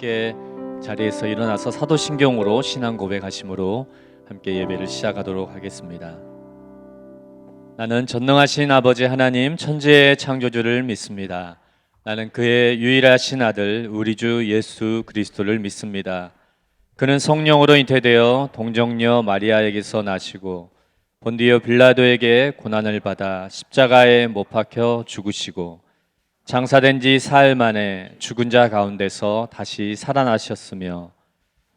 함께 자리에서 일어나서 사도신경으로 신앙 고백하심으로 함께 예배를 시작하도록 하겠습니다. 나는 전능하신 아버지 하나님 천지의 창조주를 믿습니다. 나는 그의 유일하신 아들 우리 주 예수 그리스도를 믿습니다. 그는 성령으로 잉태되어 동정녀 마리아에게서 나시고 본디오 빌라도에게 고난을 받아 십자가에 못 박혀 죽으시고 장사된 지 사흘 만에 죽은 자 가운데서 다시 살아나셨으며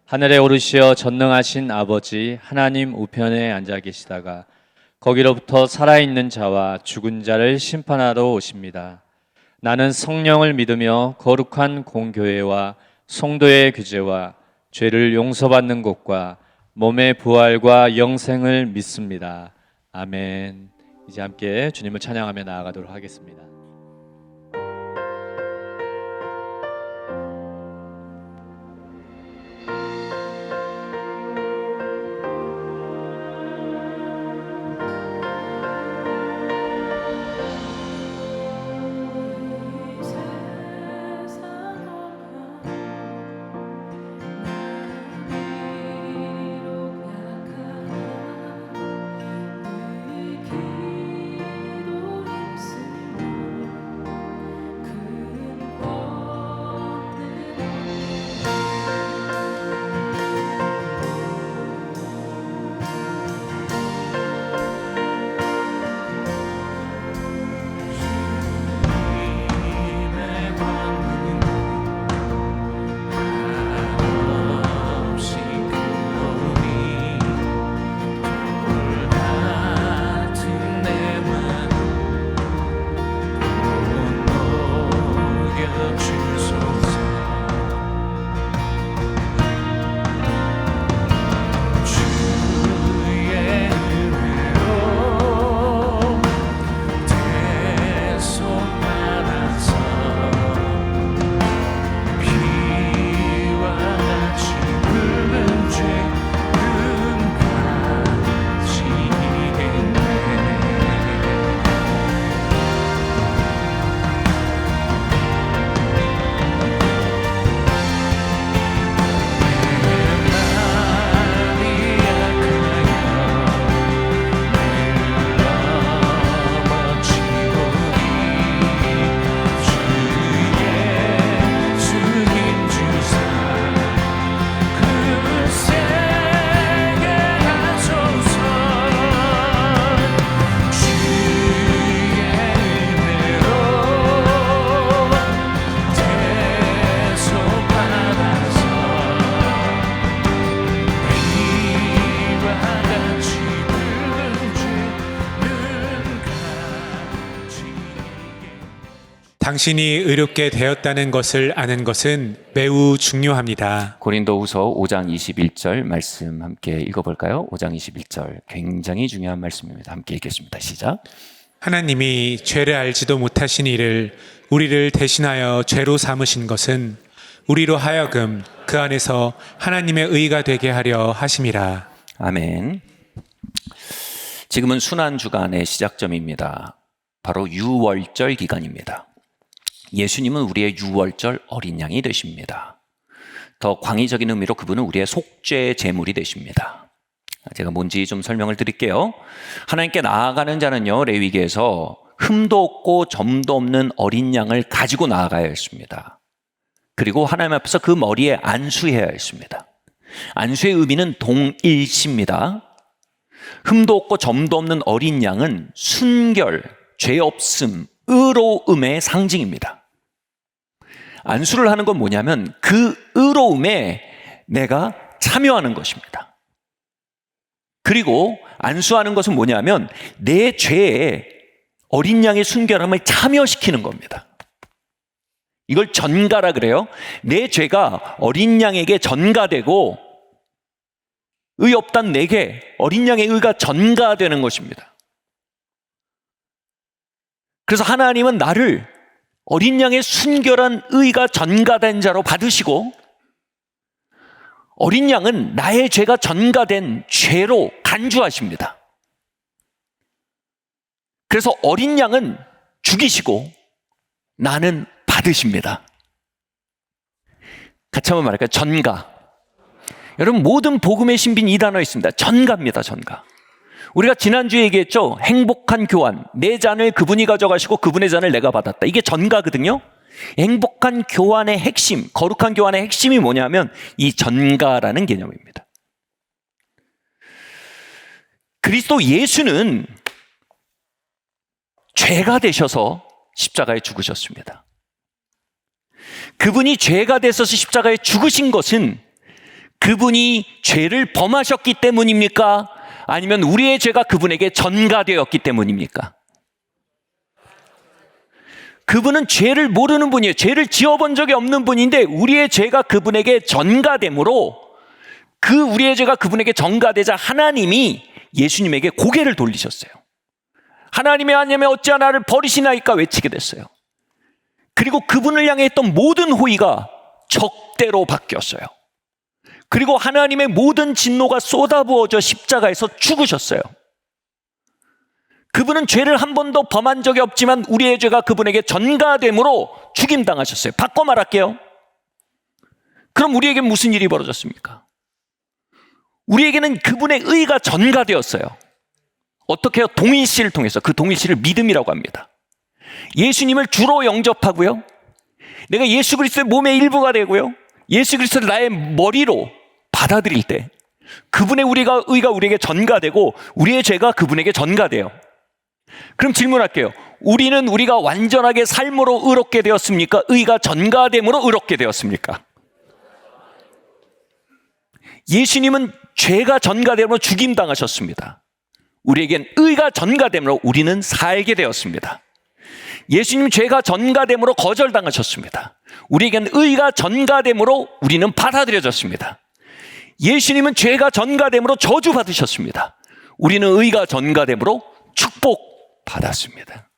하늘에 오르시어 전능하신 아버지 하나님 우편에 앉아 계시다가 거기로부터 살아있는 자와 죽은 자를 심판하러 오십니다. 나는 성령을 믿으며 거룩한 공교회와 성도의 교제와 죄를 용서받는 것과 몸의 부활과 영생을 믿습니다. 아멘. 이제 함께 주님을 찬양하며 나아가도록 하겠습니다. 당신이 의롭게 되었다는 것을 아는 것은 매우 중요합니다. 고린도후서 5장 21절 말씀 함께 읽어볼까요? 5장 21절 굉장히 중요한 말씀입니다. 함께 읽겠습니다. 시작. 하나님이 죄를 알지도 못하신 이를 우리를 대신하여 죄로 삼으신 것은 우리로 하여금 그 안에서 하나님의 의가 되게 하려 하심이라. 아멘. 지금은 순환주간의 시작점입니다. 바로 유월절 기간입니다. 예수님은 우리의 유월절 어린 양이 되십니다. 더 광의적인 의미로 그분은 우리의 속죄 제물이 되십니다. 제가 뭔지 좀 설명을 드릴게요. 하나님께 나아가는 자는요, 레위기에서 흠도 없고 점도 없는 어린 양을 가지고 나아가야 했습니다. 그리고 하나님 앞에서 그 머리에 안수해야 했습니다. 안수의 의미는 동일시입니다. 흠도 없고 점도 없는 어린 양은 순결, 죄 없음, 의로움의 상징입니다. 안수를 하는 건 뭐냐면 그 의로움에 내가 참여하는 것입니다. 그리고 안수하는 것은 뭐냐면 내 죄에 어린 양의 순결함을 참여시키는 겁니다. 이걸 전가라 그래요. 내 죄가 어린 양에게 전가되고 의 없단 내게 어린 양의 의가 전가되는 것입니다. 그래서 하나님은 나를 어린 양의 순결한 의가 전가된 자로 받으시고 어린 양은 나의 죄가 전가된 죄로 간주하십니다. 그래서 어린 양은 죽이시고 나는 받으십니다. 같이 한번 말할까요? 전가. 여러분, 모든 복음의 신비는 이 단어에 있습니다. 전가입니다. 전가. 우리가 지난주에 얘기했죠. 행복한 교환. 내 잔을 그분이 가져가시고 그분의 잔을 내가 받았다. 이게 전가거든요. 행복한 교환의 핵심, 거룩한 교환의 핵심이 뭐냐면 이 전가라는 개념입니다. 그리스도 예수는 죄가 되셔서 십자가에 죽으셨습니다. 그분이 죄가 되셔서 십자가에 죽으신 것은 그분이 죄를 범하셨기 때문입니까? 아니면 우리의 죄가 그분에게 전가되었기 때문입니까? 그분은 죄를 모르는 분이에요. 죄를 지어본 적이 없는 분인데 우리의 죄가 그분에게 전가되므로 우리의 죄가 그분에게 전가되자 하나님이 예수님에게 고개를 돌리셨어요. 하나님의 아니면 어찌 나를 버리시나이까 외치게 됐어요. 그리고 그분을 향해 했던 모든 호의가 적대로 바뀌었어요. 그리고 하나님의 모든 진노가 쏟아부어져 십자가에서 죽으셨어요. 그분은 죄를 한 번도 범한 적이 없지만 우리의 죄가 그분에게 전가됨으로 죽임당하셨어요. 바꿔 말할게요. 그럼 우리에게 무슨 일이 벌어졌습니까? 우리에게는 그분의 의가 전가되었어요. 어떻게 해요? 동일시를 통해서. 그 동일시를 믿음이라고 합니다. 예수님을 주로 영접하고요. 내가 예수 그리스도의 몸의 일부가 되고요. 예수 그리스도를 나의 머리로 받아들일 때 그분의 의가 우리에게 전가되고 우리의 죄가 그분에게 전가돼요. 그럼 질문할게요. 우리가 완전하게 삶으로 의롭게 되었습니까? 의가 전가됨으로 의롭게 되었습니까? 예수님은 죄가 전가됨으로 죽임당하셨습니다. 우리에겐 의가 전가됨으로 우리는 살게 되었습니다. 예수님 죄가 전가됨으로 거절당하셨습니다. 우리에겐 의가 전가됨으로 우리는 받아들여졌습니다. 예수님은 죄가 전가됨으로 저주받으셨습니다. 우리는 의가 전가됨으로 축복받았습니다.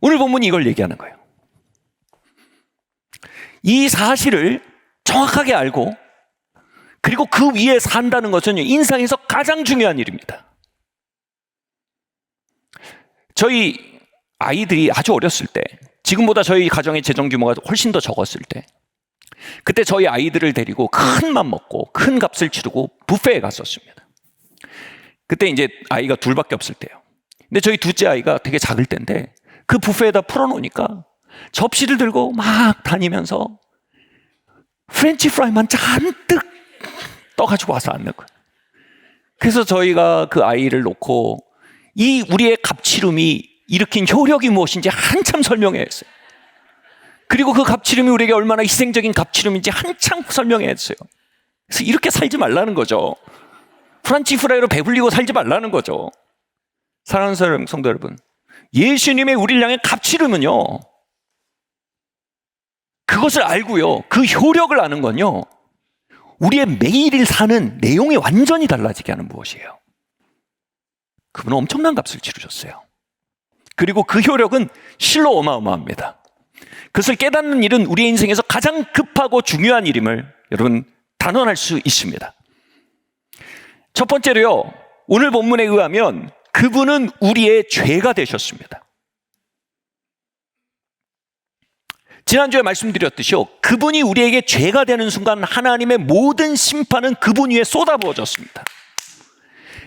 오늘 본문이 이걸 얘기하는 거예요. 이 사실을 정확하게 알고 그리고 그 위에 산다는 것은 인생에서 가장 중요한 일입니다. 저희 아이들이 아주 어렸을 때, 지금보다 저희 가정의 재정 규모가 훨씬 더 적었을 때, 그때 저희 아이들을 데리고 큰 맘 먹고 큰 값을 치르고 뷔페에 갔었습니다. 그때 이제 아이가 둘밖에 없을 때요. 근데 저희 둘째 아이가 되게 작을 때인데 그 뷔페에다 풀어놓으니까 접시를 들고 막 다니면서 프렌치 프라이만 잔뜩 떠가지고 와서 앉는 거예요. 그래서 저희가 그 아이를 놓고 이 우리의 값치름이 일으킨 효력이 무엇인지 한참 설명했어요. 그리고 그 값치름이 우리에게 얼마나 희생적인 값치름인지 한참 설명했어요. 그래서 이렇게 살지 말라는 거죠. 프렌치 프라이로 배불리고 살지 말라는 거죠. 사랑하는 성도 여러분, 예수님의 우리를 향해 값치름은요, 그것을 알고요, 그 효력을 아는 건요, 우리의 매일을 사는 내용이 완전히 달라지게 하는 무엇이에요? 그분은 엄청난 값을 치르셨어요. 그리고 그 효력은 실로 어마어마합니다. 그것을 깨닫는 일은 우리의 인생에서 가장 급하고 중요한 일임을 여러분 단언할 수 있습니다. 첫 번째로요, 오늘 본문에 의하면 그분은 우리의 죄가 되셨습니다. 지난주에 말씀드렸듯이요, 그분이 우리에게 죄가 되는 순간 하나님의 모든 심판은 그분 위에 쏟아부어졌습니다.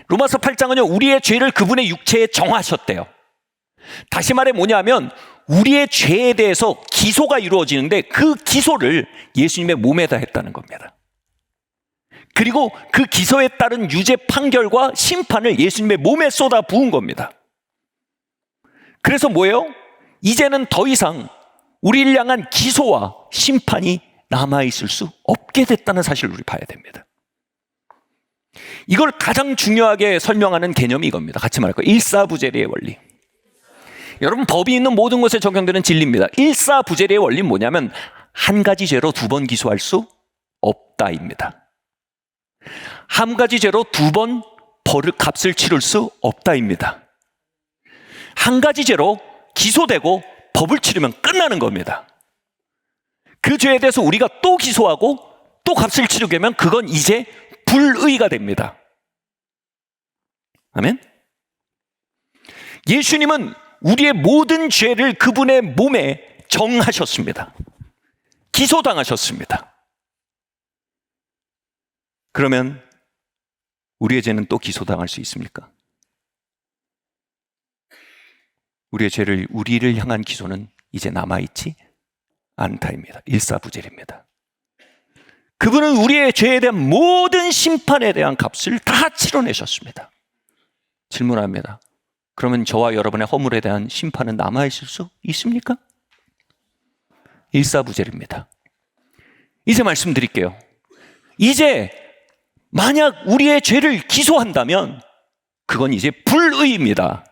로마서 8장은요, 우리의 죄를 그분의 육체에 정하셨대요. 다시 말해 뭐냐면 우리의 죄에 대해서 기소가 이루어지는데 그 기소를 예수님의 몸에다 했다는 겁니다. 그리고 그 기소에 따른 유죄 판결과 심판을 예수님의 몸에 쏟아 부은 겁니다. 그래서 뭐예요? 이제는 더 이상 우리를 향한 기소와 심판이 남아있을 수 없게 됐다는 사실을 우리 봐야 됩니다. 이걸 가장 중요하게 설명하는 개념이 이겁니다. 같이 말할 거예요. 일사부재리의 원리. 여러분, 법이 있는 모든 곳에 적용되는 진리입니다. 일사부재리의 원리는 뭐냐면 한 가지 죄로 두 번 기소할 수 없다입니다. 한 가지 죄로 두 번 값을 치를 수 없다입니다. 한 가지 죄로 기소되고 법을 치르면 끝나는 겁니다. 그 죄에 대해서 우리가 또 기소하고 또 값을 치르게 하면 그건 이제 불의가 됩니다. 아멘? 예수님은 우리의 모든 죄를 그분의 몸에 정하셨습니다. 기소당하셨습니다. 그러면 우리의 죄는 또 기소당할 수 있습니까? 우리를 향한 기소는 이제 남아있지 않다입니다. 일사부재입니다. 그분은 우리의 죄에 대한 모든 심판에 대한 값을 다 치러내셨습니다. 질문합니다. 그러면 저와 여러분의 허물에 대한 심판은 남아있을 수 있습니까? 일사부재입니다. 이제 말씀드릴게요. 이제 만약 우리의 죄를 기소한다면 그건 이제 불의입니다.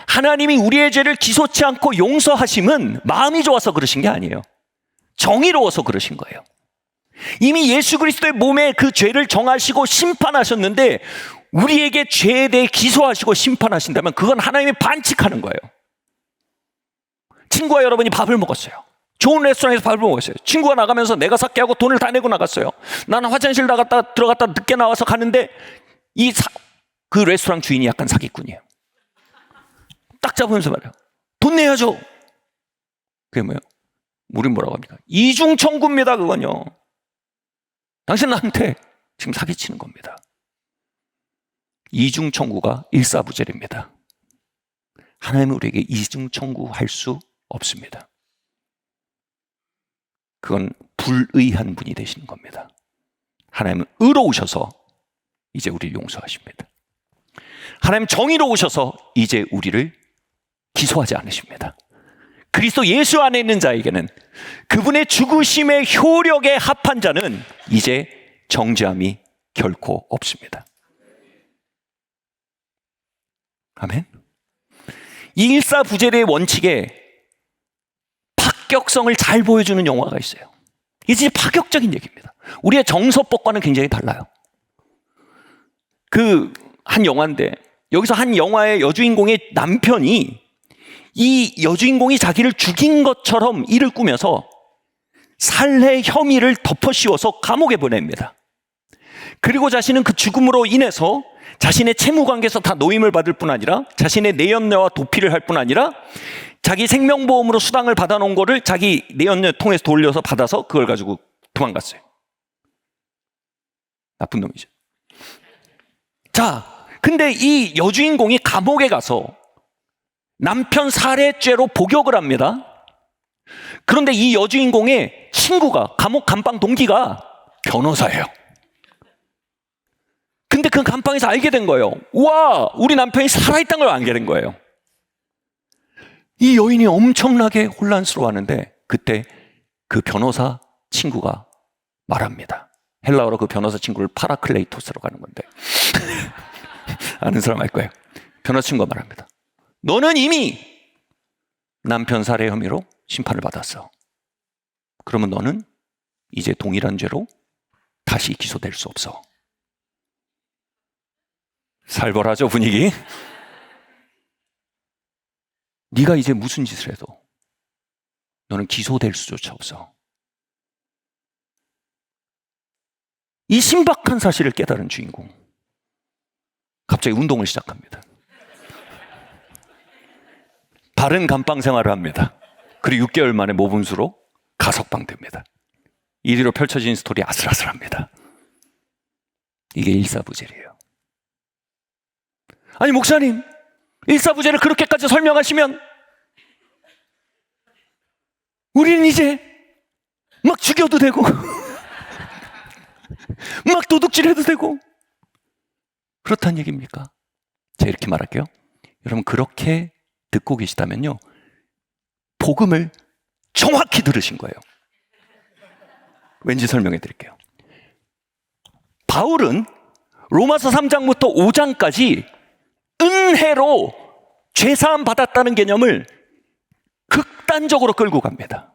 하나님이 우리의 죄를 기소치 않고 용서하심은 마음이 좋아서 그러신 게 아니에요. 정의로워서 그러신 거예요. 이미 예수 그리스도의 몸에 그 죄를 정하시고 심판하셨는데 우리에게 죄에 대해 기소하시고 심판하신다면 그건 하나님이 반칙하는 거예요. 친구와 여러분이 밥을 먹었어요. 좋은 레스토랑에서 밥을 먹었어요. 친구가 나가면서 내가 살게 하고 돈을 다 내고 나갔어요. 나는 화장실 들어갔다 늦게 나와서 가는데 그 레스토랑 주인이 약간 사기꾼이에요. 딱 잡으면서 말해요. 돈 내야죠. 그게 뭐예요? 우린 뭐라고 합니까? 이중 청구입니다. 그건요. 당신 나한테 지금 사기치는 겁니다. 이중 청구가 일사부재입니다. 하나님은 우리에게 이중 청구할 수 없습니다. 그건 불의한 분이 되시는 겁니다. 하나님은 의로우셔서 이제 우리를 용서하십니다. 하나님 정의로우셔서 이제 우리를 기소하지 않으십니다. 그리스도 예수 안에 있는 자에게는 그분의 죽으심의 효력에 합한 자는 이제 정죄함이 결코 없습니다. 아멘. 이 일사부재의 원칙에 파격성을 잘 보여주는 영화가 있어요. 이게 진짜 파격적인 얘기입니다. 우리의 정서법과는 굉장히 달라요. 그 한 영화인데 여기서 한 영화의 여주인공의 남편이 이 여주인공이 자기를 죽인 것처럼 일을 꾸며서 살해 혐의를 덮어씌워서 감옥에 보냅니다. 그리고 자신은 그 죽음으로 인해서 자신의 채무관계에서 다 노임을 받을 뿐 아니라 자신의 내연녀와 도피를 할 뿐 아니라 자기 생명보험으로 수당을 받아놓은 거를 자기 내연녀 통해서 돌려서 받아서 그걸 가지고 도망갔어요. 나쁜 놈이죠. 자, 근데 이 여주인공이 감옥에 가서 남편 살해죄로 복역을 합니다. 그런데 이 여주인공의 친구가 감옥 감방 동기가 변호사예요. 근데 그 감방에서 알게 된 거예요. 와, 우리 남편이 살아있다는 걸 알게 된 거예요. 이 여인이 엄청나게 혼란스러워하는데 그때 그 변호사 친구가 말합니다. 헬라어로 그 변호사 친구를 파라클레이토스라고 하는 건데 아는 사람 알 거예요. 변호사 친구가 말합니다. 너는 이미 남편 살해 혐의로 심판을 받았어. 그러면 너는 이제 동일한 죄로 다시 기소될 수 없어. 살벌하죠, 분위기? 네가 이제 무슨 짓을 해도 너는 기소될 수조차 없어. 이 신박한 사실을 깨달은 주인공 갑자기 운동을 시작합니다. 바른 감방 생활을 합니다. 그리고 6개월 만에 모분수로 가석방됩니다. 이리로 펼쳐진 스토리 아슬아슬합니다. 이게 일사부재예요. 아니 목사님, 일사부재를 그렇게까지 설명하시면 우리는 이제 막 죽여도 되고 막 도둑질해도 되고 그렇다는 얘기입니까? 제가 이렇게 말할게요. 여러분 그렇게 듣고 계시다면요 복음을 정확히 들으신 거예요. 왠지 설명해 드릴게요. 바울은 로마서 3장부터 5장까지 은혜로 죄사함 받았다는 개념을 극단적으로 끌고 갑니다.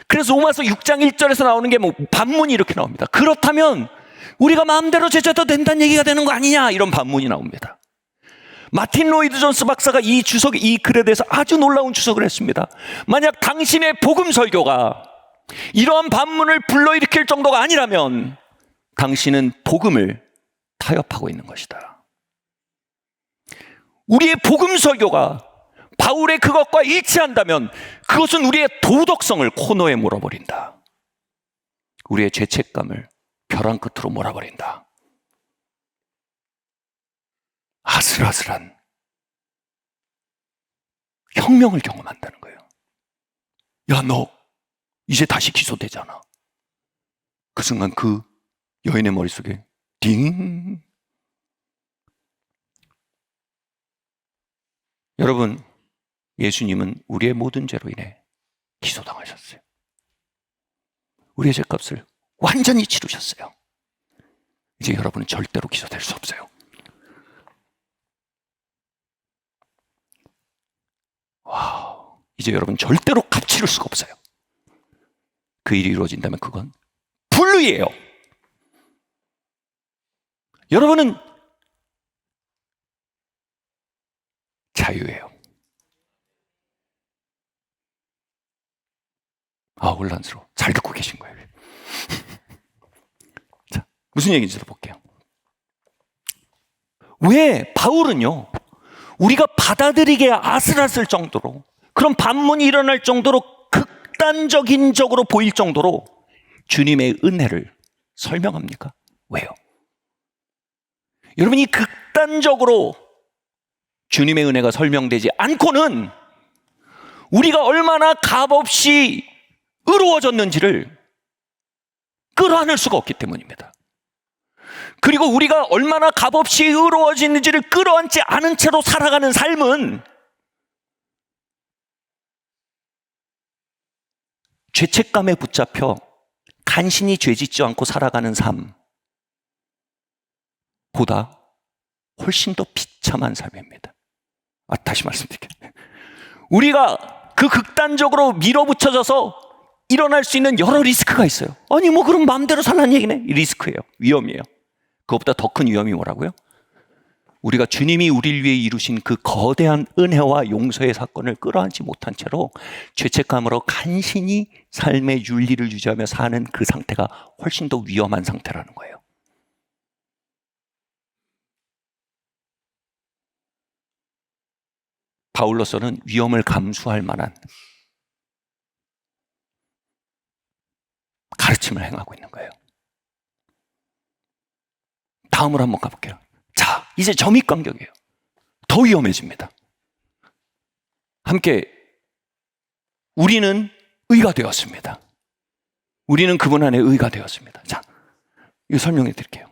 그래서 로마서 6장 1절에서 나오는 게 뭐 반문이 이렇게 나옵니다. 그렇다면 우리가 마음대로 제자도 된다는 얘기가 되는 거 아니냐, 이런 반문이 나옵니다. 마틴 로이드 존스 박사가 이 글에 대해서 아주 놀라운 주석을 했습니다. 만약 당신의 복음 설교가 이러한 반문을 불러일으킬 정도가 아니라면 당신은 복음을 타협하고 있는 것이다. 우리의 복음 설교가 바울의 그것과 일치한다면 그것은 우리의 도덕성을 코너에 몰아버린다. 우리의 죄책감을 벼랑 끝으로 몰아버린다. 아슬아슬한 혁명을 경험한다는 거예요. 야, 너 이제 다시 기소되잖아. 그 순간 그 여인의 머릿속에 딩. 여러분, 예수님은 우리의 모든 죄로 인해 기소당하셨어요. 우리의 죄값을 완전히 치르셨어요. 이제 여러분은 절대로 기소될 수 없어요. 와우, 이제 여러분 절대로 값치를 수가 없어요. 그 일이 이루어진다면 그건 불의예요. 여러분은 자유예요. 아, 혼란스러워. 잘 듣고 계신 거예요. 자, 무슨 얘기인지 들어볼게요. 왜 바울은요, 우리가 받아들이기에 아슬아슬 정도로, 그런 반문이 일어날 정도로 극단적인 적으로 보일 정도로 주님의 은혜를 설명합니까? 왜요? 여러분이 극단적으로 주님의 은혜가 설명되지 않고는 우리가 얼마나 값없이 의로워졌는지를 끌어안을 수가 없기 때문입니다. 그리고 우리가 얼마나 값없이 의로워지는지를 끌어안지 않은 채로 살아가는 삶은 죄책감에 붙잡혀 간신히 죄짓지 않고 살아가는 삶보다 훨씬 더 비참한 삶입니다. 다시 말씀드릴게요. 우리가 그 극단적으로 밀어붙여져서 일어날 수 있는 여러 리스크가 있어요. 아니 뭐 그럼 마음대로 살라는 얘기네. 리스크예요. 위험이에요. 그것보다 더 큰 위험이 뭐라고요? 우리가 주님이 우리를 위해 이루신 그 거대한 은혜와 용서의 사건을 끌어안지 못한 채로 죄책감으로 간신히 삶의 윤리를 유지하며 사는 그 상태가 훨씬 더 위험한 상태라는 거예요. 바울로서는 위험을 감수할 만한 가르침을 행하고 있는 거예요. 다음으로 한번 가볼게요. 자, 이제 점입간격이에요. 더 위험해집니다. 함께 우리는 의가 되었습니다. 우리는 그분 안에 의가 되었습니다. 자, 이거 설명해 드릴게요.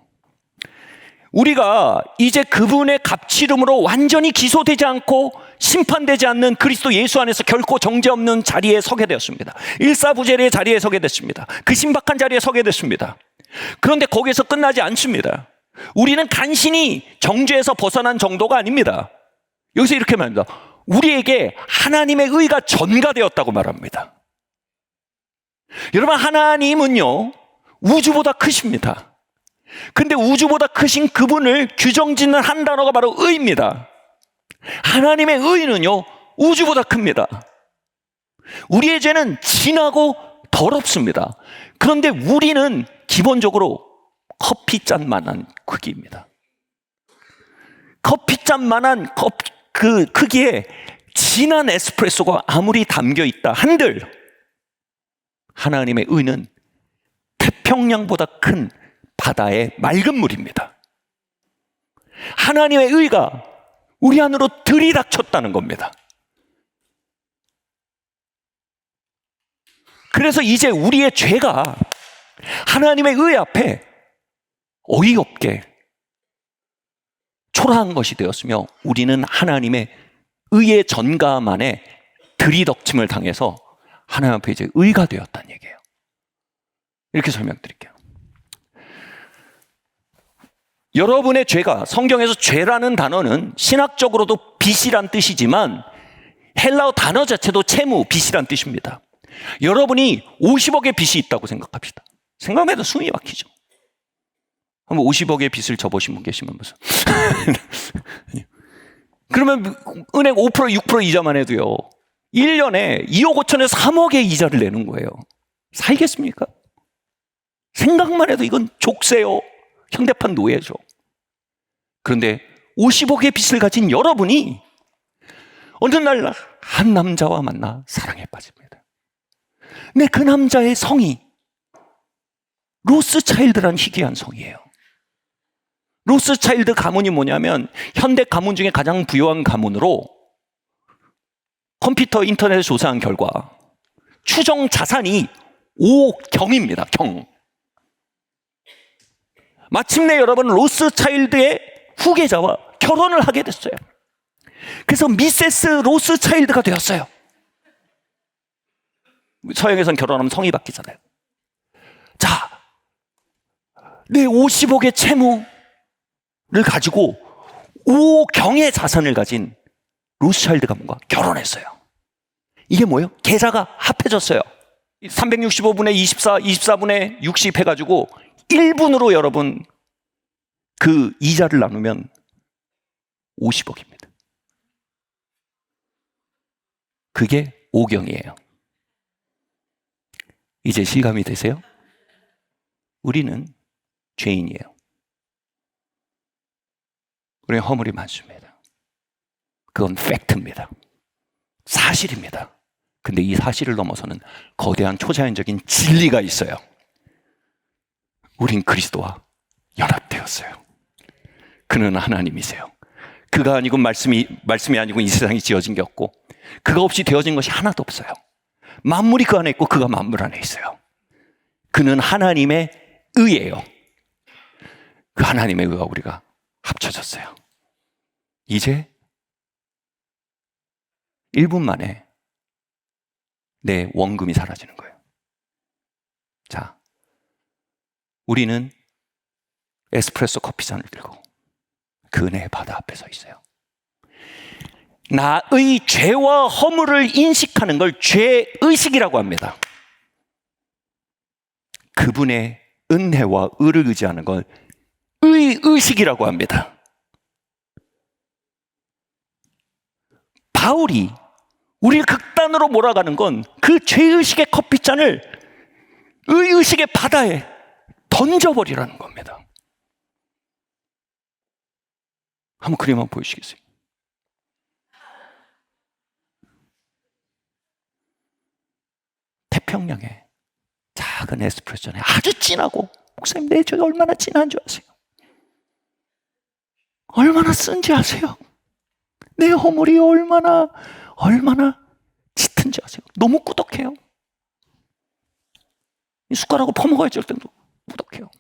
우리가 이제 그분의 값지름으로 완전히 기소되지 않고 심판되지 않는 그리스도 예수 안에서 결코 정죄 없는 자리에 서게 되었습니다. 일사부재리의 자리에 서게 됐습니다. 그 신박한 자리에 서게 됐습니다. 그런데 거기에서 끝나지 않습니다. 우리는 간신히 정죄에서 벗어난 정도가 아닙니다. 여기서 이렇게 말합니다. 우리에게 하나님의 의가 전가되었다고 말합니다. 여러분, 하나님은요 우주보다 크십니다. 근데 우주보다 크신 그분을 규정짓는 한 단어가 바로 의입니다. 하나님의 의는요 우주보다 큽니다. 우리의 죄는 진하고 더럽습니다. 그런데 우리는 기본적으로 커피잔만한 크기입니다. 커피잔만한 그 크기에 진한 에스프레소가 아무리 담겨 있다 한들 하나님의 의는 태평양보다 큰 바다의 맑은 물입니다. 하나님의 의가 우리 안으로 들이닥쳤다는 겁니다. 그래서 이제 우리의 죄가 하나님의 의 앞에 어이없게 초라한 것이 되었으며 우리는 하나님의 의의 전가만에 들이닥침을 당해서 하나님 앞에 이제 의가 되었다는 얘기예요. 이렇게 설명드릴게요. 여러분의 죄가, 성경에서 죄라는 단어는 신학적으로도 빚이란 뜻이지만 헬라어 단어 자체도 채무, 빚이란 뜻입니다. 여러분이 50억의 빚이 있다고 생각합시다. 생각만 해도 숨이 막히죠. 한번 50억의 빚을 져보신 분 계시면 무슨 그러면 은행 5%, 6% 이자만 해도요 1년에 2억 5천에서 3억의 이자를 내는 거예요. 살겠습니까? 생각만 해도 이건 족쇄요. 현대판 노예죠. 그런데 50억의 빚을 가진 여러분이 어느 날 한 남자와 만나 사랑에 빠집니다. 근데 그 남자의 성이 로스차일드란 희귀한 성이에요. 로스차일드 가문이 뭐냐면 현대 가문 중에 가장 부유한 가문으로 컴퓨터 인터넷을 조사한 결과 추정 자산이 5억 경입니다. 경. 마침내 여러분 로스차일드의 후계자와 결혼을 하게 됐어요. 그래서 미세스 로스차일드가 되었어요. 서양에선 결혼하면 성이 바뀌잖아요. 자, 내 50억의 채무를 가지고 5억 경의 자산을 가진 로스차일드 가문과 결혼했어요. 이게 뭐예요? 계좌가 합해졌어요. 365분의 24, 24분의 60 해가지고 1분으로 여러분 그 이자를 나누면 50억입니다. 그게 오경이에요. 이제 실감이 되세요? 우리는 죄인이에요. 우리는 허물이 많습니다. 그건 팩트입니다. 사실입니다. 근데 이 사실을 넘어서는 거대한 초자연적인 진리가 있어요. 우린 그리스도와 연합되었어요. 그는 하나님이세요. 그가 아니고 말씀이 아니고 이 세상이 지어진 게 없고 그가 없이 되어진 것이 하나도 없어요. 만물이 그 안에 있고 그가 만물 안에 있어요. 그는 하나님의 의예요. 그 하나님의 의와 우리가 합쳐졌어요. 이제 1분 만에 내 원금이 사라지는 거예요. 자, 우리는 에스프레소 커피잔을 들고 그 은혜의 바다 앞에 서 있어요. 나의 죄와 허물을 인식하는 걸 죄의식이라고 합니다. 그분의 은혜와 의를 의지하는 걸 의의식이라고 합니다. 바울이 우리를 극단으로 몰아가는 건 그 죄의식의 커피잔을 의의식의 바다에 던져버리라는 겁니다. 한번 그림 한번 보여주시겠어요? 태평양에 작은 에스프레소잔에 아주 진하고, 목사님 내 죄가 얼마나 진한 줄 아세요? 얼마나 쓴지 아세요? 내 허물이 얼마나 짙은지 아세요? 너무 꾸덕해요. 이 숟가락으로 퍼먹어야 될 정도 꾸덕해요.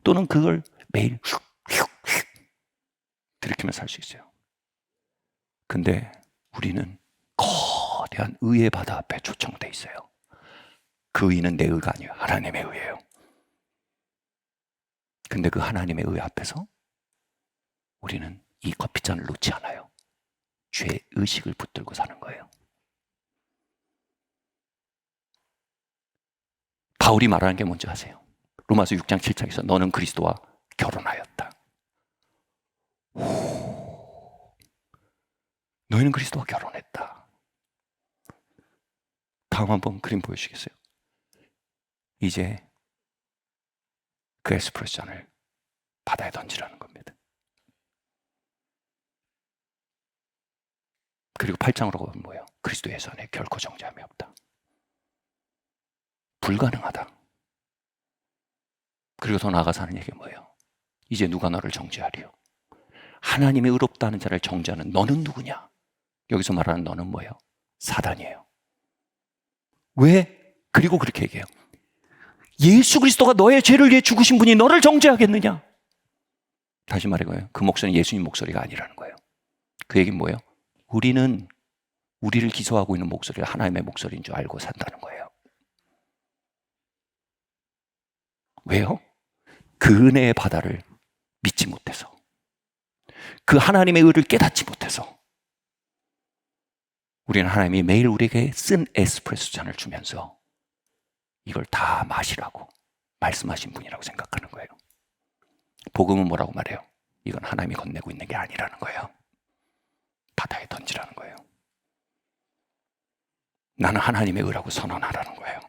또는 그걸 매일 들이키며 살 수 있어요. 근데 우리는 거대한 의의 바다 앞에 초청돼 있어요. 그 의는 내 의가 아니에요. 하나님의 의예요. 근데 그 하나님의 의 앞에서 우리는 이 커피잔을 놓지 않아요. 죄의식을 붙들고 사는 거예요. 바울이 말하는 게 뭔지 아세요? 로마서 6장 7장에서 너는 그리스도와 결혼하였다. 너희는 그리스도와 결혼했다. 다음 한번 그림 보여주시겠어요? 이제 그 에스프레소 잔을 바다에 던지라는 겁니다. 그리고 8장으로 가면 뭐예요? 그리스도 예수 안에 결코 정죄함이 없다. 불가능하다. 그리고 더 나아가서 하는 얘기가 뭐예요? 이제 누가 너를 정죄하리요? 하나님의 의롭다는 자를 정죄하는 너는 누구냐? 여기서 말하는 너는 뭐예요? 사단이에요. 왜? 그리고 그렇게 얘기해요. 예수 그리스도가 너의 죄를 위해 죽으신 분이 너를 정죄하겠느냐? 다시 말해봐요. 그 목소리는 예수님 목소리가 아니라는 거예요. 그 얘기는 뭐예요? 우리는 우리를 기소하고 있는 목소리가 하나님의 목소리인 줄 알고 산다는 거예요. 왜요? 그 은혜의 바다를 믿지 못해서, 그 하나님의 의를 깨닫지 못해서 우리는 하나님이 매일 우리에게 쓴 에스프레소 잔을 주면서 이걸 다 마시라고 말씀하신 분이라고 생각하는 거예요. 복음은 뭐라고 말해요? 이건 하나님이 건네고 있는 게 아니라는 거예요. 바다에 던지라는 거예요. 나는 하나님의 의라고 선언하라는 거예요.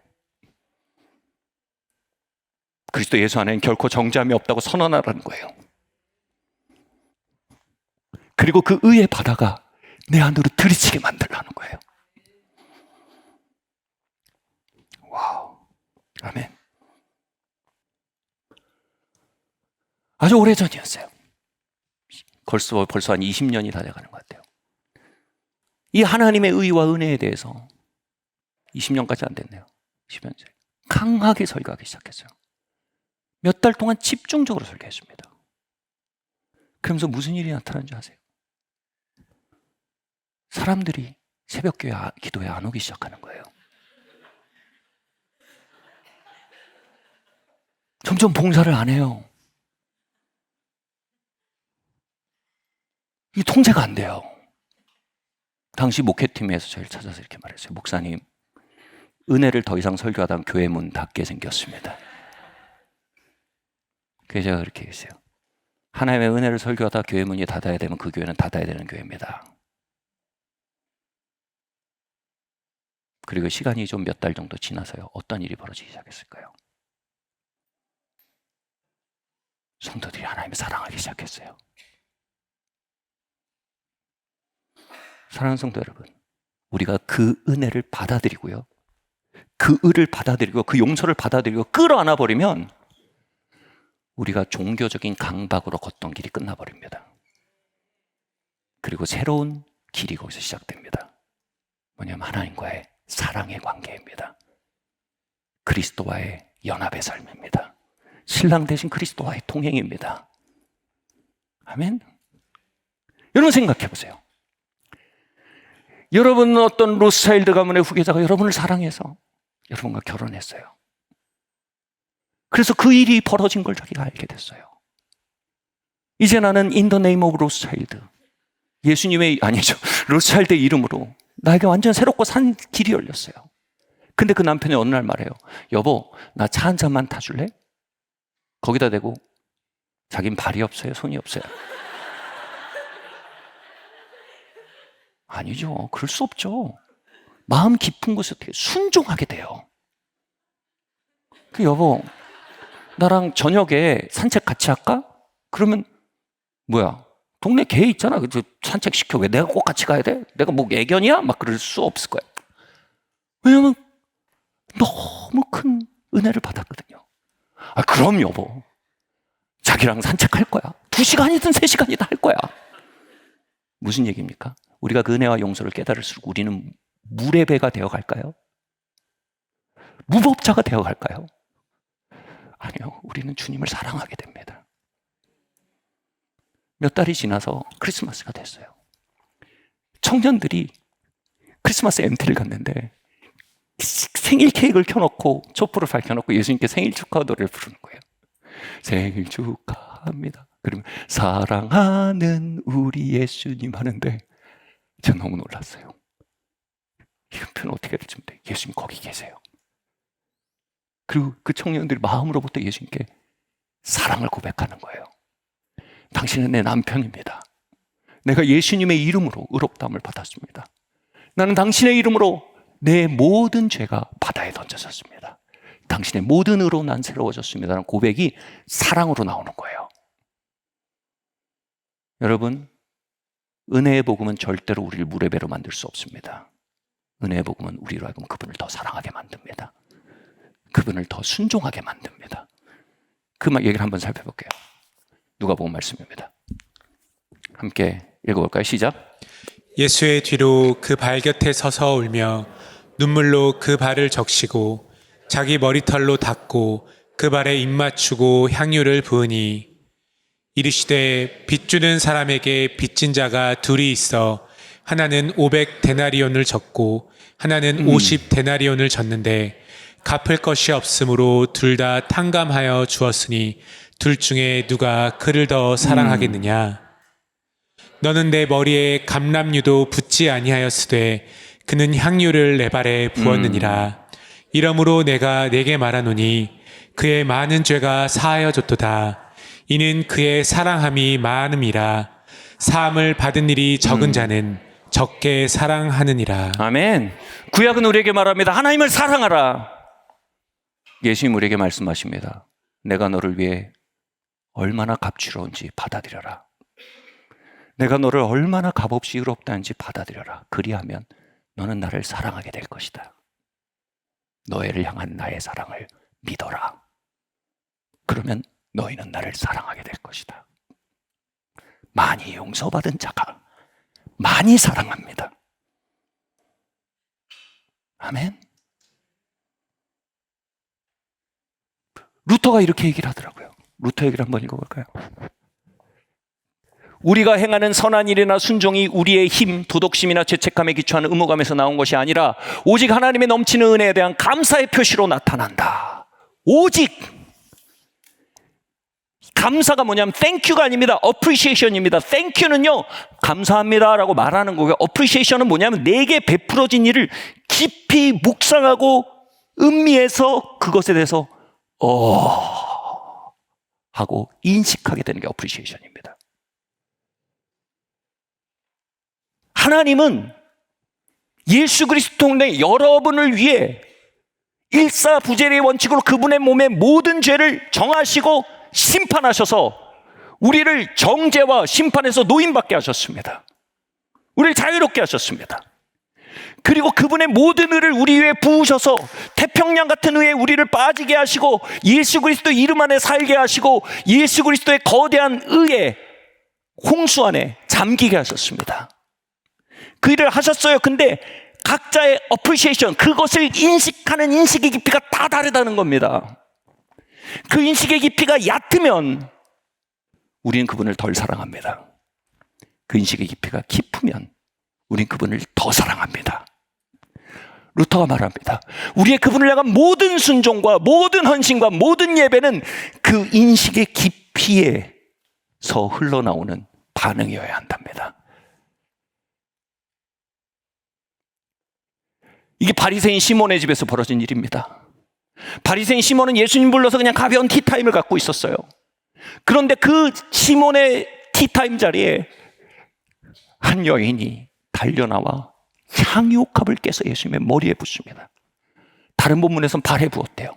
그리스도 예수 안에는 결코 정죄함이 없다고 선언하라는 거예요. 그리고 그 의의 바다가 내 안으로 들이치게 만들라는 거예요. 와우. 아멘. 아주 오래전이었어요. 벌써 한 20년이 다 돼가는 것 같아요. 이 하나님의 의와 은혜에 대해서 20년까지 안 됐네요. 10년째. 강하게 설교하기 시작했어요. 몇 달 동안 집중적으로 설교했습니다. 그러면서 무슨 일이 나타난 줄 아세요? 사람들이 새벽 기도에 안 오기 시작하는 거예요. 점점 봉사를 안 해요. 이 통제가 안 돼요. 당시 목회팀에서 저를 찾아서 이렇게 말했어요. 목사님, 은혜를 더 이상 설교하다면 교회 문 닫게 생겼습니다. 그래서 제가 그렇게 얘기했어요. 하나님의 은혜를 설교하다 교회 문이 닫아야 되면 그 교회는 닫아야 되는 교회입니다. 그리고 시간이 좀 몇 달 정도 지나서요. 어떤 일이 벌어지기 시작했을까요? 성도들이 하나님을 사랑하기 시작했어요. 사랑하는 성도 여러분, 우리가 그 은혜를 받아들이고요, 그 의를 받아들이고 그 용서를 받아들이고 끌어안아 버리면 우리가 종교적인 강박으로 걷던 길이 끝나버립니다. 그리고 새로운 길이 거기서 시작됩니다. 뭐냐면 하나님과의 사랑의 관계입니다. 그리스도와의 연합의 삶입니다. 신랑 대신 그리스도와의 동행입니다. 아멘. 여러분 생각해 보세요. 여러분 어떤 로스차일드 가문의 후계자가 여러분을 사랑해서 여러분과 결혼했어요. 그래서 그 일이 벌어진 걸 자기가 알게 됐어요. 이제 나는 in the name of 로스차일드, 예수님의, 아니죠, 로스차일드의 이름으로 나에게 완전 새롭고 산 길이 열렸어요. 근데 그 남편이 어느 날 말해요. 여보, 나 차 한 잔만 타줄래? 거기다 대고 자긴 발이 없어요, 손이 없어요. 아니죠. 그럴 수 없죠. 마음 깊은 곳에 어떻게 순종하게 돼요. 그 여보, 나랑 저녁에 산책 같이 할까? 그러면 뭐야? 동네 개 있잖아. 그 산책 시켜. 왜 내가 꼭 같이 가야 돼? 내가 뭐 애견이야? 막 그럴 수 없을 거야. 왜냐면 너무 큰 은혜를 받았거든요. 아, 그럼 여보, 자기랑 산책할 거야. 2시간이든 3시간이든 할 거야. 무슨 얘기입니까? 우리가 그 은혜와 용서를 깨달을수록 우리는 물의 배가 되어갈까요? 무법자가 되어갈까요? 아니요. 우리는 주님을 사랑하게 됩니다. 몇 달이 지나서 크리스마스가 됐어요. 청년들이 크리스마스 MT를 갔는데 생일 케이크를 켜놓고 촛불을 밝혀놓고 예수님께 생일 축하 노래를 부르는 거예요. 생일 축하합니다. 그러면 사랑하는 우리 예수님 하는데 제가 너무 놀랐어요. 이 표현 어떻게 해야 될지 모르겠어요. 예수님 거기 계세요. 그리고 그 청년들이 마음으로부터 예수님께 사랑을 고백하는 거예요. 당신은 내 남편입니다. 내가 예수님의 이름으로 의롭다함을 받았습니다. 나는 당신의 이름으로 내 모든 죄가 바다에 던져졌습니다. 당신의 모든 의로 난 새로워졌습니다. 라는 고백이 사랑으로 나오는 거예요. 여러분, 은혜의 복음은 절대로 우리를 물의 배로 만들 수 없습니다. 은혜의 복음은 우리로 하여금 그분을 더 사랑하게 만듭니다. 그분을 더 순종하게 만듭니다. 그 얘기를 한번 살펴볼게요. 누가복음 말씀입니다. 함께 읽어볼까요? 시작. 예수의 뒤로 그 발 곁에 서서 울며 눈물로 그 발을 적시고 자기 머리털로 닦고 그 발에 입 맞추고 향유를 부으니 이르시되 빚주는 사람에게 빚진 자가 둘이 있어 하나는 500데나리온을 졌고 하나는 50데나리온을 졌는데 갚을 것이 없으므로 둘 다 탕감하여 주었으니 둘 중에 누가 그를 더 사랑하겠느냐? 너는 내 머리에 감람유도 붓지 아니하였으되 그는 향유를 내 발에 부었느니라. 이러므로 내가 네게 말하노니 그의 많은 죄가 사하여졌도다. 이는 그의 사랑함이 많음이라. 사함을 받은 일이 적은 자는 적게 사랑하느니라. 아멘. 구약은 우리에게 말합니다. 하나님을 사랑하라. 예수님 우리에게 말씀하십니다. 내가 너를 위해 얼마나 값지러운지 받아들여라. 내가 너를 얼마나 값없이 의롭다는지 받아들여라. 그리하면 너는 나를 사랑하게 될 것이다. 너희를 향한 나의 사랑을 믿어라. 그러면 너희는 나를 사랑하게 될 것이다. 많이 용서받은 자가 많이 사랑합니다. 아멘. 루터가 이렇게 얘기를 하더라고요. 루터 얘기를 한번 읽어볼까요? 우리가 행하는 선한 일이나 순종이 우리의 힘, 도덕심이나 죄책감에 기초하는 의무감에서 나온 것이 아니라 오직 하나님의 넘치는 은혜에 대한 감사의 표시로 나타난다. 오직 감사가 뭐냐면 thank가 아닙니다. appreciation입니다. thank는요 감사합니다라고 말하는 거고요. appreciation은 뭐냐면 내게 베풀어진 일을 깊이 묵상하고 음미해서 그것에 대해서 하고 인식하게 되는 게 appreciation입니다. 하나님은 예수 그리스도 통해 여러분을 위해 일사부재의 원칙으로 그분의 몸의 모든 죄를 정하시고 심판하셔서 우리를 정죄와 심판에서 노임받게 하셨습니다. 우리를 자유롭게 하셨습니다. 그리고 그분의 모든 의를 우리 위에 부으셔서 태평양 같은 의에 우리를 빠지게 하시고 예수 그리스도 이름 안에 살게 하시고 예수 그리스도의 거대한 의에 홍수 안에 잠기게 하셨습니다. 그 일을 하셨어요. 근데 각자의 appreciation, 그것을 인식하는 인식의 깊이가 다 다르다는 겁니다. 그 인식의 깊이가 얕으면 우리는 그분을 덜 사랑합니다. 그 인식의 깊이가 깊으면 우리는 그분을 더 사랑합니다. 루터가 말합니다. 우리의 그분을 향한 모든 순종과 모든 헌신과 모든 예배는 그 인식의 깊이에서 흘러나오는 반응이어야 한답니다. 이게 바리새인 시몬의 집에서 벌어진 일입니다. 바리새인 시몬은 예수님 불러서 그냥 가벼운 티타임을 갖고 있었어요. 그런데 그 시몬의 티타임 자리에 한 여인이 달려나와 향유컵을 깨서 예수님의 머리에 붓습니다. 다른 본문에서는 발에 부었대요.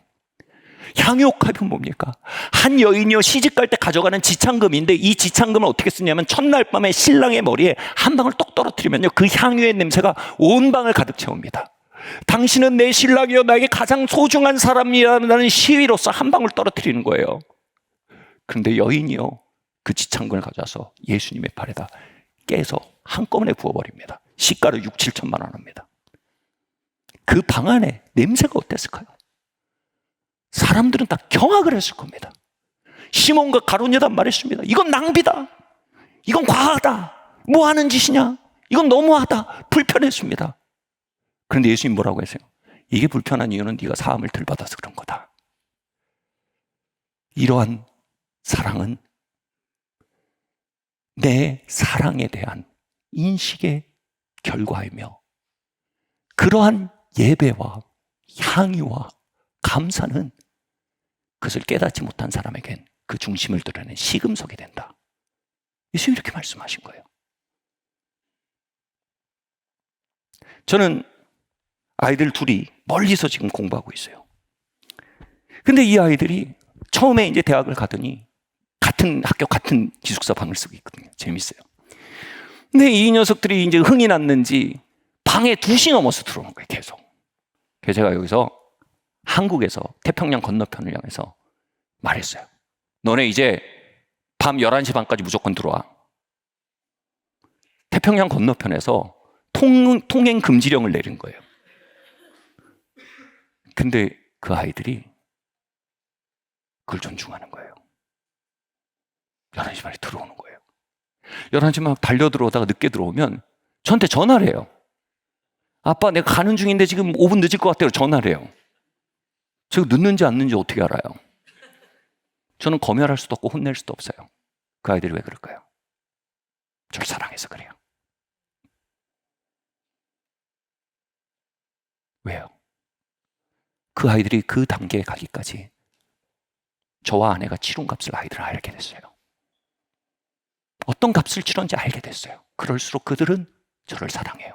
향유컵이 뭡니까? 한 여인이요 시집갈 때 가져가는 지창금인데 이 지창금을 어떻게 쓰냐면 첫날 밤에 신랑의 머리에 한 방울 똑 떨어뜨리면요 그 향유의 냄새가 온 방을 가득 채웁니다. 당신은 내 신랑이요 나에게 가장 소중한 사람이라는 시위로서 한 방울 떨어뜨리는 거예요. 그런데 여인이요 그 지창금을 가져와서 예수님의 발에다 깨서 한꺼번에 부어버립니다. 시가로 6, 7천만 원 합니다. 그 방 안에 냄새가 어땠을까요? 사람들은 다 경악을 했을 겁니다. 시몬과 가룟유다 말했습니다. 이건 낭비다. 이건 과하다. 뭐 하는 짓이냐? 이건 너무하다. 불편했습니다. 그런데 예수님 뭐라고 하세요? 이게 불편한 이유는 네가 사함을 덜 받아서 그런 거다. 이러한 사랑은 내 사랑에 대한 인식의 결과이며 그러한 예배와 향유와 감사는 그것을 깨닫지 못한 사람에겐 그 중심을 드러내는 시금석이 된다. 예수님이 이렇게 말씀하신 거예요. 저는 아이들 둘이 멀리서 지금 공부하고 있어요. 근데 이 아이들이 처음에 이제 대학을 가더니 같은 학교 같은 기숙사 방을 쓰고 있거든요. 재밌어요. 근데 이 녀석들이 이제 흥이 났는지 방에 2시 넘어서 들어오는 거예요. 계속. 그래서 제가 여기서 한국에서 태평양 건너편을 향해서 말했어요. 너네 이제 밤 11시 반까지 무조건 들어와. 태평양 건너편에서 통행 금지령을 내린 거예요. 근데 그 아이들이 그걸 존중하는 거예요. 11시 반에 들어오는 거예요. 11시 막 달려 들어오다가 늦게 들어오면 저한테 전화를 해요. 아빠 내가 가는 중인데 지금 5분 늦을 것 같아요. 전화를 해요. 제가 늦는지 안 늦는지 어떻게 알아요? 저는 검열할 수도 없고 혼낼 수도 없어요. 그 아이들이 왜 그럴까요? 저를 사랑해서 그래요. 왜요? 그 아이들이 그 단계에 가기까지 저와 아내가 치른 값을 아이들은 알게 됐어요. 어떤 값을 치렀는지 알게 됐어요. 그럴수록 그들은 저를 사랑해요.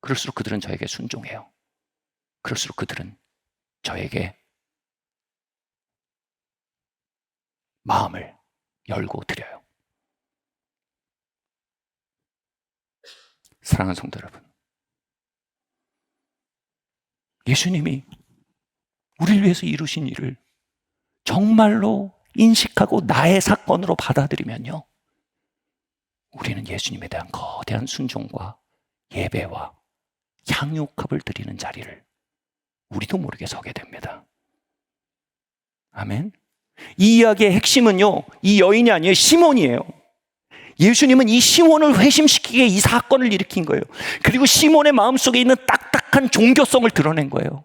그럴수록 그들은 저에게 순종해요. 그럴수록 그들은 저에게 마음을 열고 드려요. 사랑하는 성도 여러분, 예수님이 우리를 위해서 이루신 일을 정말로 인식하고 나의 사건으로 받아들이면요, 우리는 예수님에 대한 거대한 순종과 예배와 향유값을 드리는 자리를 우리도 모르게 서게 됩니다. 아멘. 이 이야기의 핵심은요, 이 여인이 아니에요. 시몬이에요. 예수님은 이 시몬을 회심시키기에 이 사건을 일으킨 거예요. 그리고 시몬의 마음속에 있는 딱딱한 종교성을 드러낸 거예요.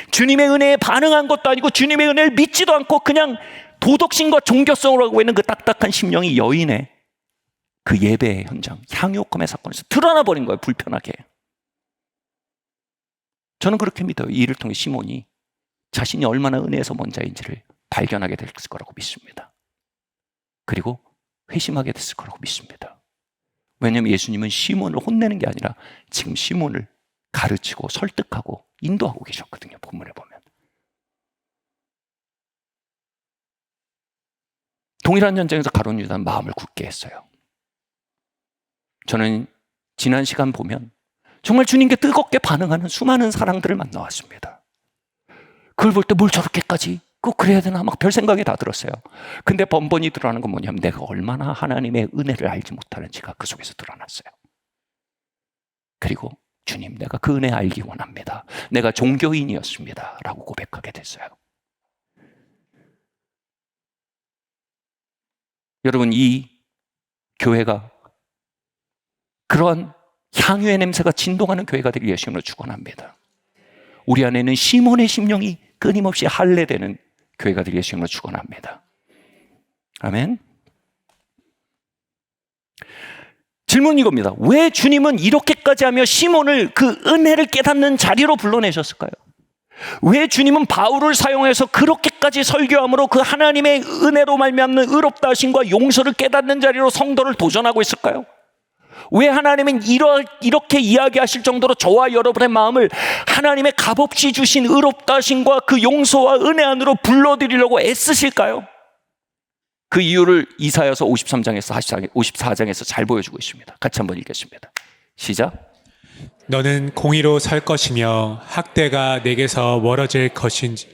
주님의 은혜에 반응한 것도 아니고 주님의 은혜를 믿지도 않고 그냥 도덕심과 종교성으로 하고 있는 그 딱딱한 심령이 여인의 그 예배의 현장, 향유옥감의 사건에서 드러나 버린 거예요. 불편하게. 저는 그렇게 믿어요. 이 일을 통해 시몬이 자신이 얼마나 은혜에서 먼 자인지를 발견하게 됐을 거라고 믿습니다. 그리고 회심하게 됐을 거라고 믿습니다. 왜냐하면 예수님은 시몬을 혼내는 게 아니라 지금 시몬을 가르치고 설득하고 인도하고 계셨거든요. 본문에 보면. 동일한 현장에서 가룟 유다는 마음을 굳게 했어요. 저는 지난 시간 보면 정말 주님께 뜨겁게 반응하는 수많은 사랑들을 만나왔습니다. 그걸 볼 때 뭘 저렇게까지 꼭 그래야 되나 막 별 생각이 다 들었어요. 근데 번번이 드러나는 건 뭐냐면 내가 얼마나 하나님의 은혜를 알지 못하는지가 그 속에서 드러났어요. 그리고 주님, 내가 그 은혜 알기 원합니다. 내가 종교인이었습니다. 라고 고백하게 됐어요. 여러분, 이 교회가 그러한 향유의 냄새가 진동하는 교회가 되길 예수님으로 축원합니다. 우리 안에는 시몬의 심령이 끊임없이 할례되는 교회가 되길 예수님으로 축원합니다. 아멘. 질문은 이겁니다. 왜 주님은 이렇게까지 하며 시몬을 그 은혜를 깨닫는 자리로 불러내셨을까요? 왜 주님은 바울을 사용해서 그렇게까지 설교함으로 그 하나님의 은혜로 말미암는 의롭다 하심과 용서를 깨닫는 자리로 성도를 도전하고 있을까요? 왜 하나님은 이렇게 이야기하실 정도로 저와 여러분의 마음을 하나님의 값없이 주신 의롭다 하심과 그 용서와 은혜 안으로 불러드리려고 애쓰실까요? 그 이유를 이사야서 53장에서 54장에서 잘 보여주고 있습니다. 같이 한번 읽겠습니다. 시작. 너는 공의로 설 것이며 학대가 내게서 멀어질 것인지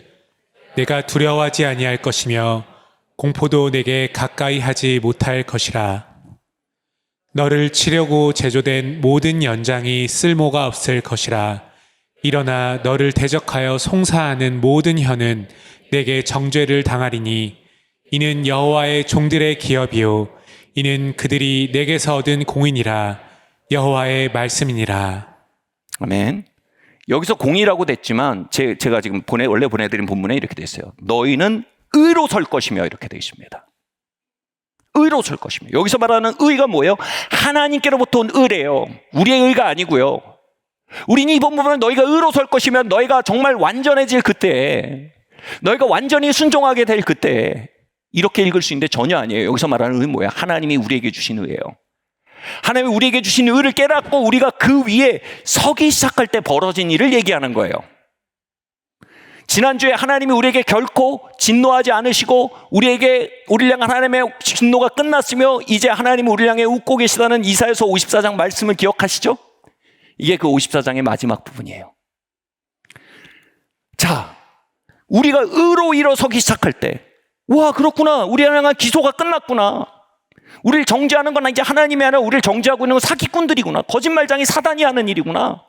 내가 두려워하지 아니할 것이며 공포도 내게 가까이 하지 못할 것이라. 너를 치려고 제조된 모든 연장이 쓸모가 없을 것이라. 일어나 너를 대적하여 송사하는 모든 혀는 내게 정죄를 당하리니 이는 여호와의 종들의 기업이요 이는 그들이 내게서 얻은 공인이라. 여호와의 말씀이니라. 아멘. 여기서 공의라고 됐지만 제가 지금 원래 보내드린 본문에 이렇게 돼 있어요. 너희는 의로 설 것이며 이렇게 되어 있습니다. 의로 설 것이며. 여기서 말하는 의가 뭐예요? 하나님께로부터 온 의래요. 우리의 의가 아니고요. 우리는 이번 부분은 너희가 의로 설 것이면 너희가 정말 완전해질 그때, 너희가 완전히 순종하게 될 그때 이렇게 읽을 수 있는데 전혀 아니에요. 여기서 말하는 의는 뭐예요? 하나님이 우리에게 주신 의예요. 하나님이 우리에게 주신 의를 깨닫고 우리가 그 위에 서기 시작할 때 벌어진 일을 얘기하는 거예요. 지난주에 하나님이 우리에게 결코 진노하지 않으시고 우리를 향한 하나님의 진노가 끝났으며 이제 하나님이 우리를 향해 웃고 계시다는 이사야서 54장 말씀을 기억하시죠? 이게 그 54장의 마지막 부분이에요. 자, 우리가 의로 일어서기 시작할 때, 와, 그렇구나. 우리를 향한 기소가 끝났구나. 우리를 정죄하는 건 이제 하나님이 아니라 우리를 정죄하고 있는 건 사기꾼들이구나. 거짓말장이 사단이 하는 일이구나.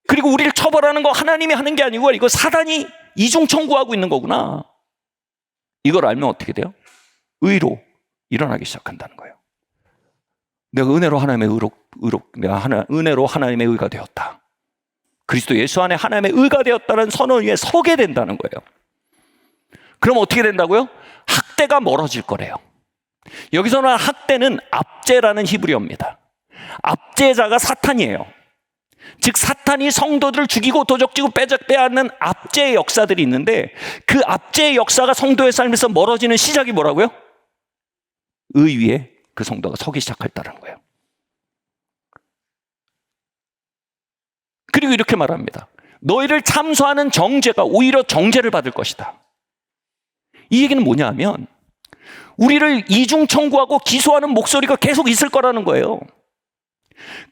그리고 우리를 처벌하는 거 하나님이 하는 게 아니고 이거 사단이 이중 청구하고 있는 거구나. 이걸 알면 어떻게 돼요? 의로 일어나기 시작한다는 거예요. 내가 은혜로 하나님의 은혜로 하나님의 의가 되었다. 그리스도 예수 안에 하나님의 의가 되었다는 선언 위에 서게 된다는 거예요. 그럼 어떻게 된다고요? 학대가 멀어질 거래요. 여기서는 학대는 압제라는 히브리어입니다. 압제자가 사탄이에요. 즉 사탄이 성도들을 죽이고 도적지고 빼앗는 압제의 역사들이 있는데 그 압제의 역사가 성도의 삶에서 멀어지는 시작이 뭐라고요? 의 위에 그 성도가 서기 시작했다는 거예요. 그리고 이렇게 말합니다. 너희를 참소하는 정죄가 오히려 정죄를 받을 것이다. 이 얘기는 뭐냐 하면 우리를 이중 청구하고 기소하는 목소리가 계속 있을 거라는 거예요.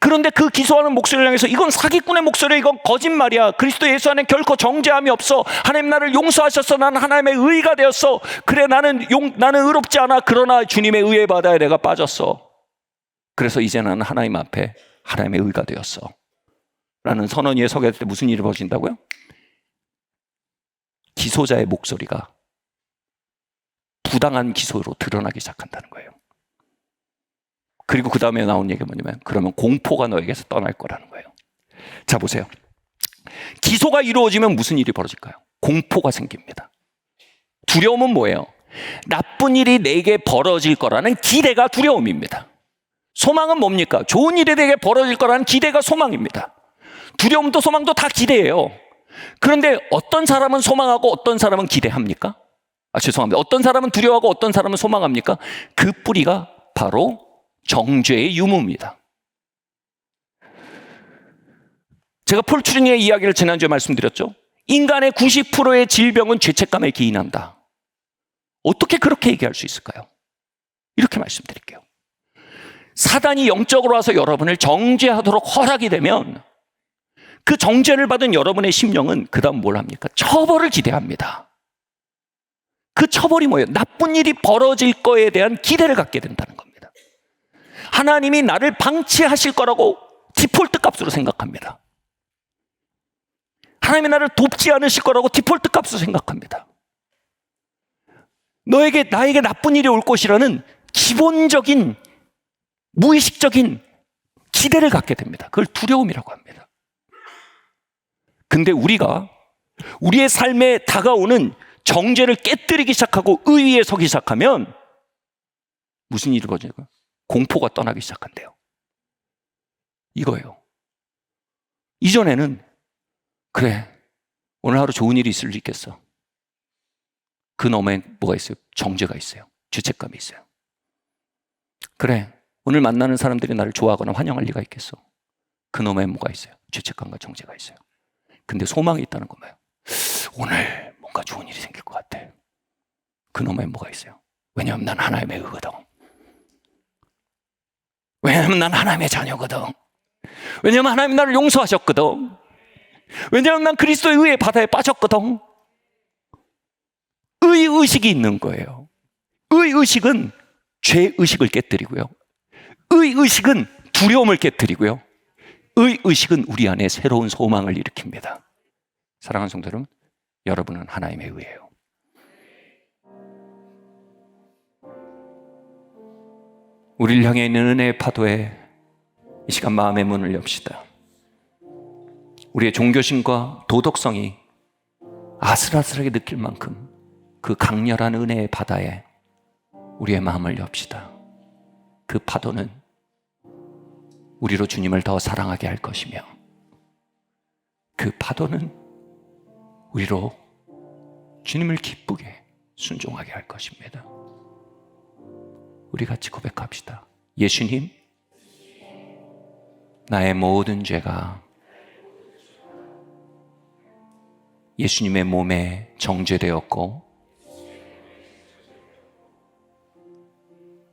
그런데 그 기소하는 목소리를 향해서 이건 사기꾼의 목소리야, 이건 거짓말이야, 그리스도 예수 안에 결코 정죄함이 없어, 하나님 나를 용서하셨어, 나는 하나님의 의가 되었어, 그래 나는 의롭지 않아, 그러나 주님의 의의 바다에 내가 빠졌어, 그래서 이제 나는 하나님 앞에 하나님의 의가 되었어 라는 선언 위에 서게 될 때 무슨 일이 벌어진다고요? 기소자의 목소리가 부당한 기소로 드러나기 시작한다는 거예요. 그리고 그 다음에 나온 얘기가 뭐냐면, 그러면 공포가 너에게서 떠날 거라는 거예요. 자, 보세요. 기소가 이루어지면 무슨 일이 벌어질까요? 공포가 생깁니다. 두려움은 뭐예요? 나쁜 일이 내게 벌어질 거라는 기대가 두려움입니다. 소망은 뭡니까? 좋은 일이 내게 벌어질 거라는 기대가 소망입니다. 두려움도 소망도 다 기대예요. 그런데 어떤 사람은 소망하고 어떤 사람은 기대합니까? 죄송합니다. 어떤 사람은 두려워하고 어떤 사람은 소망합니까? 그 뿌리가 바로 정죄의 유무입니다. 제가 폴 추링의 이야기를 지난주에 말씀드렸죠. 인간의 90%의 질병은 죄책감에 기인한다. 어떻게 그렇게 얘기할 수 있을까요? 이렇게 말씀드릴게요. 사단이 영적으로 와서 여러분을 정죄하도록 허락이 되면 그 정죄를 받은 여러분의 심령은 그 다음 뭘 합니까? 처벌을 기대합니다. 그 처벌이 뭐예요? 나쁜 일이 벌어질 거에 대한 기대를 갖게 된다는 겁니다. 하나님이 나를 방치하실 거라고 디폴트 값으로 생각합니다. 하나님이 나를 돕지 않으실 거라고 디폴트 값으로 생각합니다. 나에게 나쁜 일이 올 것이라는 기본적인 무의식적인 기대를 갖게 됩니다. 그걸 두려움이라고 합니다. 근데 우리가 우리의 삶에 다가오는 정죄를 깨뜨리기 시작하고 의위에 서기 시작하면 무슨 일이 벌어질까요? 공포가 떠나기 시작한대요. 이거예요. 이전에는 그래, 오늘 하루 좋은 일이 있을 수 있겠어. 그 너머에 뭐가 있어요? 정죄가 있어요. 죄책감이 있어요. 그래, 오늘 만나는 사람들이 나를 좋아하거나 환영할 리가 있겠어. 그 너머에 뭐가 있어요? 죄책감과 정죄가 있어요. 근데 소망이 있다는 건 뭐예요? 오늘 뭔가 좋은 일이 생길 것 같아. 그 너머에 뭐가 있어요? 왜냐하면 난 하나님의 의거든. 왜냐하면 난 하나님의 자녀거든. 왜냐하면 하나님 나를 용서하셨거든. 왜냐하면 난 그리스도의 의의 바다에 빠졌거든. 의의식이 있는 거예요. 의의식은 죄의식을 깨뜨리고요, 의의식은 두려움을 깨뜨리고요, 의의식은 우리 안에 새로운 소망을 일으킵니다. 사랑하는 성도 여러분, 여러분은 하나님의 의예요. 우리를 향해 있는 은혜의 파도에 이 시간 마음의 문을 엽시다. 우리의 종교심과 도덕성이 아슬아슬하게 느낄 만큼 그 강렬한 은혜의 바다에 우리의 마음을 엽시다. 그 파도는 우리로 주님을 더 사랑하게 할 것이며, 그 파도는 우리로 주님을 기쁘게 순종하게 할 것입니다. 우리 같이 고백합시다. 예수님, 나의 모든 죄가 예수님의 몸에 정죄되었고,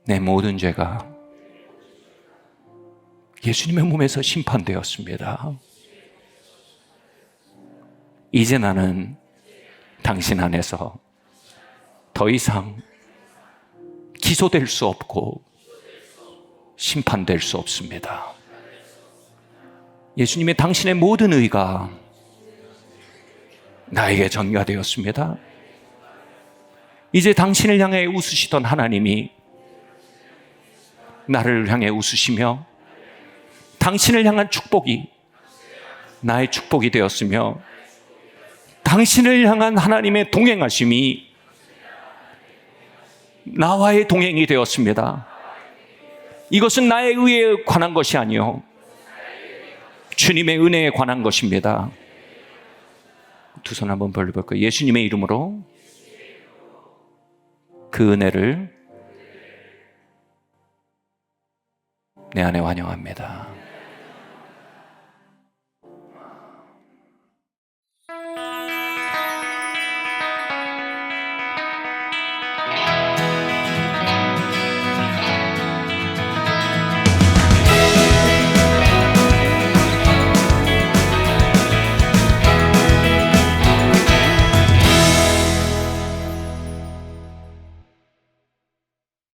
내 모든 죄가 예수님의 몸에서 심판되었습니다. 이제 나는 당신 안에서 더 이상 기소될 수 없고 심판될 수 없습니다. 예수님의 당신의 모든 의가 나에게 전가되었습니다. 이제 당신을 향해 웃으시던 하나님이 나를 향해 웃으시며, 당신을 향한 축복이 나의 축복이 되었으며, 당신을 향한 하나님의 동행하심이 나와의 동행이 되었습니다. 이것은 나의 의에 관한 것이 아니요, 주님의 은혜에 관한 것입니다. 두 손 한번 벌려볼까요? 예수님의 이름으로 그 은혜를 내 안에 환영합니다.